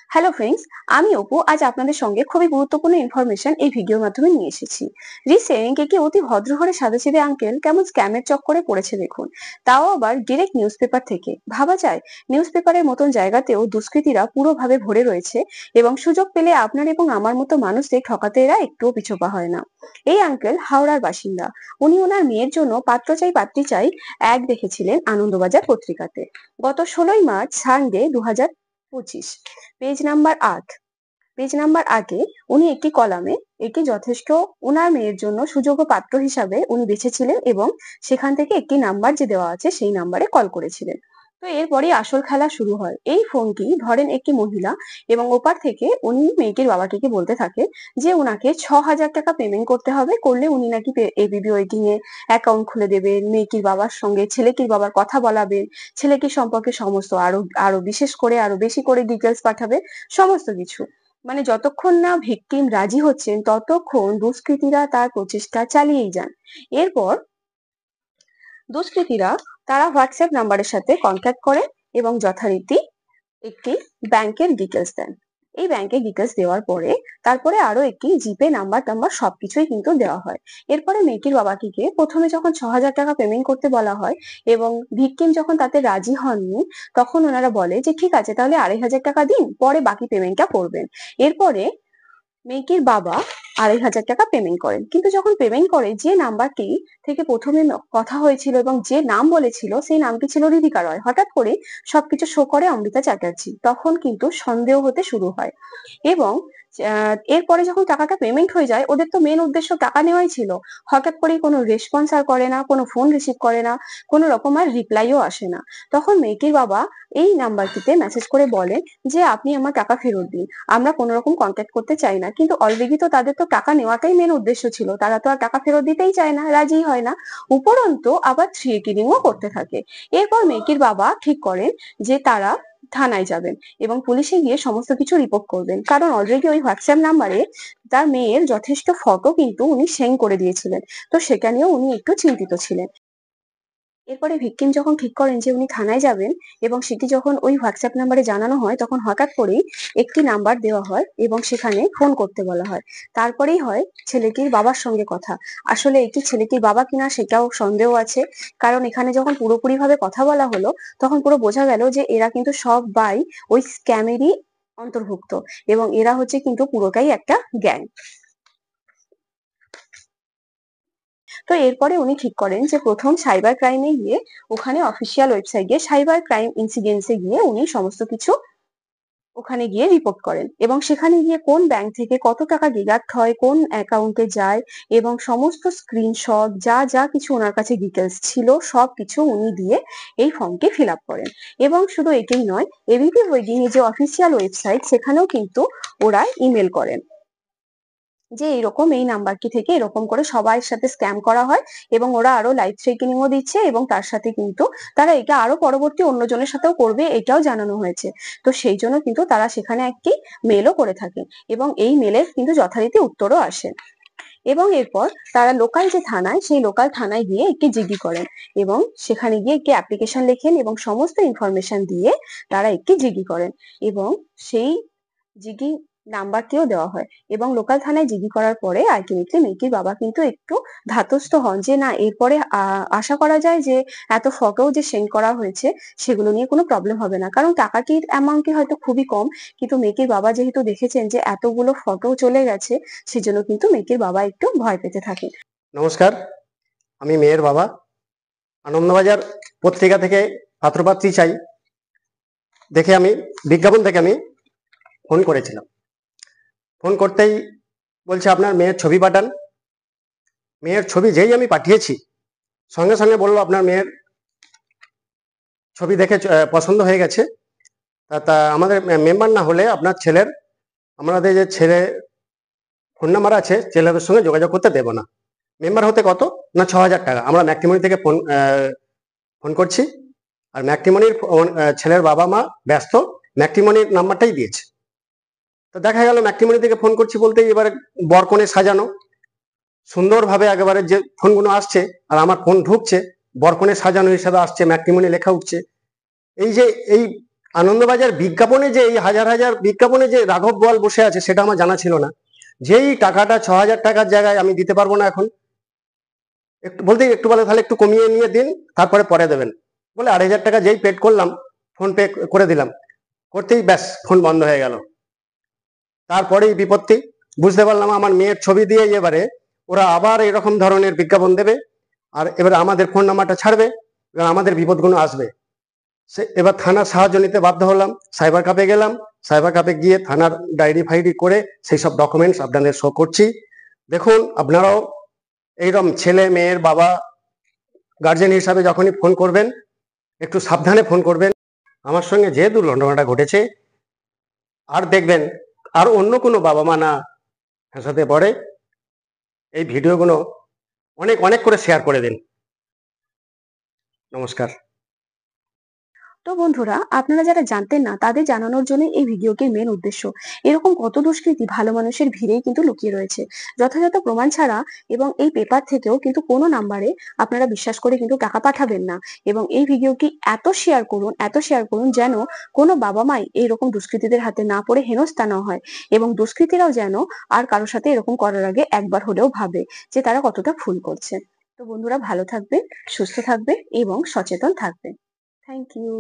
Hello friends, আমি অপু। আজ আপনাদের সঙ্গে খুবই গুরুত্বপূর্ণ ইনফরমেশন এই ভিডিওর মাধ্যমে নিয়ে এসেছি। রিসেন্ট একটি অতি ভদ্র ঘরে সাদাসিধে আঙ্কেল কেমন স্ক্যামের চক্করে পড়েছে দেখুন। তাও আবার ডিরেক্ট নিউজ পেপার থেকে। ভাবা যায় নিউজ পেপারের মতন জায়গাতেও দুষ্কৃতীরা পুরোভাবে ভরে রয়েছে এবং সুযোগ পেলে আপনার এবং আমার মতো মানুষদের ঠকাতে এরা একটুও পিছপা হয় না। এই আঙ্কেল হাওড়ার বাসিন্দা। উনি ওনার মেয়ের জন্য পাত্র চাই পাত্রী চাই অ্যাড দেখেছিলেন আনন্দবাজার পত্রিকাতে। গত 16ই মার্চ সানডে 2025, পেজ নাম্বার 8 উনি একটি কলামে এটি যথেষ্ট ওনার মেয়ের জন্য সুযোগ্য পাত্র হিসাবে উনি বেছেছিলেন এবং সেখান থেকে একটি নাম্বার যে দেওয়া আছে সেই নাম্বারে কল করেছিলেন। তো এরপরই আসল খেলা শুরু হয়। এই ফোনটি ধরেন একটি মহিলা এবং ওপার থেকে উনি মেয়েটির বাবাকে বলতে থাকে যে উনাকে 6,000 টাকা পেমেন্ট করতে হবে, করলে উনি নাকি এবিবি ওয়েটিং এ অ্যাকাউন্ট খুলে দেবেন, মেয়েটির বাবার সঙ্গে ছেলেটির বাবার কথা বলাবেন, ছেলেটির সম্পর্কে সমস্ত আরো আরো বিশেষ করে আরো বেশি করে ডিটেলস পাঠাবে, সমস্ত কিছু। মানে যতক্ষণ না ভিকটিম রাজি হচ্ছেন ততক্ষণ দুষ্কৃতীরা তার প্রচেষ্টা চালিয়েই যান। এরপর দুষ্কৃতীরা তারা হোয়াটসঅ্যাপ নাম্বারের সাথে কন্ট্যাক্ট করে এবং যথারীতি একটি ব্যাংকের ডিটেলস দেন। এই ব্যাংকের ডিটেলস দেওয়ার পরে তারপরে আরো একটি জিপে নাম্বার টাম্বার সবকিছুই কিন্তু দেওয়া হয়। এরপরে মেয়েটির বাবাকে প্রথমে যখন 6,000 টাকা পেমেন্ট করতে বলা হয় এবং ভিকটিম যখন তাতে রাজি হননি, তখন ওনারা বলে যে ঠিক আছে তাহলে 2,500 টাকা দিন, পরে বাকি পেমেন্টটা করবেন। এরপরে মেয়েটির বাবা 2,500 টাকা পেমেন্ট করেন, কিন্তু যখন পেমেন্ট করে যে নাম্বারটি থেকে প্রথমে কথা হয়েছিল এবং যে নাম বলেছিল সেই নামটি ছিল রিধিকা রয়, হঠাৎ করে সবকিছু শো করে অমৃতা চ্যাটার্জি। তখন কিন্তু সন্দেহ হতে শুরু হয় এবং এরপরে যখন টাকাটা পেমেন্ট হয়ে যায়, ওদের তো মেন উদ্দেশ্য টাকা নেওয়াই ছিল। হঠাৎ করেই কোনো রেসপন্স আর করে না, কোনো ফোন রিসিভ করে না, কোনো রকম আর রিপ্লাইও আসে না। তখন মেয়েটির বাবা এই নাম্বারটিতে মেসেজ করে বলেন যে আপনি আমার টাকা ফেরত দিন, আমরা কোনো রকম কন্ট্যাক্ট করতে চাই না। কিন্তু অলরেডি তো তাদের তো টাকা নেওয়াটাই মেন উদ্দেশ্য ছিল, তারা তো আর টাকা ফেরত দিতেই চায় না, রাজি হয় না, উপরন্তু আবার থ্রেটেনিংও করতে থাকে। এরপর মেয়েটির বাবা ঠিক করেন যে তারা থানায় যাবেন এবং পুলিশে গিয়ে সমস্ত কিছু রিপোর্ট করবেন, কারণ অলরেডি ওই হোয়াটসঅ্যাপ নাম্বারে তার মেয়ের যথেষ্ট ফটো কিন্তু উনি সেন্ড করে দিয়েছিলেন। তো সেটা নিয়েও উনি একটু চিন্তিত ছিলেন। এরপরে ভিকটিম যখন ঠিক করেন যে উনি থানায় যাবেন এবং সেটি যখন ওই হোয়াটসঅ্যাপ নাম্বারে জানানো হয়, তখন হঠাৎ করেই একটি নাম্বার দেওয়া হয় এবং সেখানে ফোন করতে বলা হয়। তারপরেই হয় ছেলেটির বাবার সঙ্গে কথা। আসলে এটি ছেলেটির বাবা কিনা সেটাও সন্দেহ আছে, কারণ এখানে যখন পুরোপুরি ভাবে কথা বলা হলো তখন পুরো বোঝা গেল যে এরা কিন্তু সবাই ওই স্ক্যামেরই অন্তর্ভুক্ত এবং এরা হচ্ছে কিন্তু পুরোটাই একটা গ্যাং। তো এরপরে উনি ঠিক করেন যে প্রথম সাইবার ক্রাইমে গিয়ে ওখানে অফিসিয়াল ওয়েবসাইট গিয়ে সাইবার ক্রাইম ইনসিডেন্টসে গিয়ে উনি সমস্ত কিছু ওখানে গিয়ে রিপোর্ট করেন এবং সেখানে গিয়ে কোন ব্যাংক থেকে কত টাকা ডিডাক্ট হয়, কোন অ্যাকাউন্টে যায় এবং সমস্ত স্ক্রিনশট যা যা কিছু ওনার কাছে ডিটেলস ছিল সবকিছু উনি দিয়ে এই ফর্মটি ফিল আপ করেন। এবং শুধু এটাই নয়, এবিপি ওয়েডিং এর যে অফিসিয়াল ওয়েবসাইট সেখানেও কিন্তু ওরা ইমেল করেন যে এরকম এই নাম্বারটি থেকে এরকম করে সবার সাথে স্ক্যাম করা হয় এবং ওরা আরো লাইভ থ্রেটেনিংও দিচ্ছে এবং তার সাথে কিন্তু তারা এটা আরো পরবর্তী অন্যজনের সাথেও করবে এটাও জানানো হয়েছে। তো সেই জন্য কিন্তু তারা সেখানে একটি মেলও করে থাকে এবং এই মেলের কিন্তু যথারীতি উত্তরও আসে। এবং এরপর তারা লোকাল যে থানায় সেই লোকাল থানায় গিয়ে একটি জিডি করেন এবং সেখানে গিয়ে একটি অ্যাপ্লিকেশন লেখেন এবং সমস্ত ইনফরমেশন দিয়ে তারা একটি জিডি করেন এবং সেই জিডি নাম্বারটিও দেওয়া হয় এবং লোকাল থানায় জিডি করার পরে আলটিমেটলি মেয়েটির বাবা কিন্তু একটু ধাতস্থ হন যে না, এরপরে আশা করা যায় যে এত ফটো যে সেন্ড করা হয়েছে সেগুলো নিয়ে কোনো প্রবলেম হবে না, কারণ টাকাটির অ্যামাউন্টটি হয়তো খুবই কম, কিন্তু মেয়েটির বাবা যেহেতু দেখেছেন যে এতগুলো ফটো চলে গেছে সেজন্য কিন্তু মেয়েটির বাবা একটু ভয় পেতে থাকে। নমস্কার, আমি মেয়ের বাবা। আনন্দবাজার পত্রিকা থেকে পাত্রপাত্রী চাই দেখে আমি বিজ্ঞাপন থেকে আমি ফোন করেছিলাম। ফোন করতেই বলছে আপনার মেয়ের ছবি পাঠান। মেয়ের ছবি যেই আমি পাঠিয়েছি সঙ্গে সঙ্গে বললো আপনার মেয়ের ছবি দেখে পছন্দ হয়ে গেছে, তা আমাদের মেম্বার না হলে আপনার ছেলের, আমাদের যে ছেলে ফোন নাম্বার আছে ছেলেদের সঙ্গে যোগাযোগ করতে দেবো না। মেম্বার হতে কত না 6,000 টাকা। আমরা ম্যাট্রিমনি থেকে ফোন করছি আর ম্যাট্রিমনির ছেলের বাবা মা ব্যস্ত, ম্যাট্রিমনির নাম্বারটাই দিয়েছে। তো দেখা গেল ম্যাট্রিমনি থেকে ফোন করছি বলতেই এবারে বরকনে সাজানো সুন্দরভাবে একেবারে যে ফোনগুলো আসছে আর আমার ফোন ঢুকছে বরকনে সাজানো হিসাবে আসছে, ম্যাট্রিমনি লেখা উঠছে। এই যে এই আনন্দবাজার বিজ্ঞাপনে যে এই হাজার হাজার বিজ্ঞাপনে যে রাঘব বোয়াল বসে আছে সেটা আমার জানা ছিল না। যেই টাকাটা 6,000 টাকার জায়গায় আমি দিতে পারবো না এখন, একটু বলতে একটু বলে তাহলে একটু কমিয়ে নিয়ে দিন, তারপরে পরে দেবেন বলে 2,500 টাকা যেই পেড করলাম, ফোন পে করে দিলাম, করতেই ব্যাস ফোন বন্ধ হয়ে গেল। তারপরেই বিপত্তি, বুঝতে পারলাম আমার মেয়ের ছবি দিয়ে এবারে ওরা আবার এরকম ধরনের বিজ্ঞাপন দেবে, আর এবার আমাদের ফোন নাম্বারটা ছাড়বে, এবার আমাদের বিপদগুলো আসবে। এবার থানার সাহায্য নিতে বাধ্য হলাম, সাইবার ক্যাফে গেলাম, সাইবার ক্যাফে গিয়ে থানার ডায়েরি ফাইরি করে সেই সব ডকুমেন্টস আপনাদের শো করছি। দেখুন আপনারাও এইরকম ছেলে মেয়ের বাবা গার্জেন হিসাবে যখনই ফোন করবেন একটু সাবধানে ফোন করবেন। আমার সঙ্গে যে দুর্ঘটনাটা ঘটেছে, আর দেখবেন আর অন্য কোনো বাবা মা না ফেঁসাতে পড়ে, এই ভিডিওগুলো অনেক অনেক করে শেয়ার করে দিন। নমস্কার। তো বন্ধুরা, আপনারা যারা জানতেন না তাদের জানানোর জন্য এই ভিডিওটির মেন উদ্দেশ্য। এরকম কত দুষ্কৃতী ভালো মানুষের ভিড়েই কিন্তু লুকিয়ে রয়েছে। যথাযথ প্রমাণ ছাড়া এবং এই পেপার থেকেও কিন্তু কোনো নাম্বারে আপনারা বিশ্বাস করে কিন্তু টাকা পাঠাবেন না। এবং এই ভিডিওটি এত শেয়ার করুন যেন কোনো বাবা মাই এইরকম দুষ্কৃতীদের হাতে না পড়ে হেনস্থা না হয়, এবং দুষ্কৃতীরাও যেন আর কারোর সাথে এরকম করার আগে একবার হলেও ভাবে যে তারা কতটা ভুল করছে। তো বন্ধুরা, ভালো থাকবেন, সুস্থ থাকবেন এবং সচেতন থাকবেন। Thank you.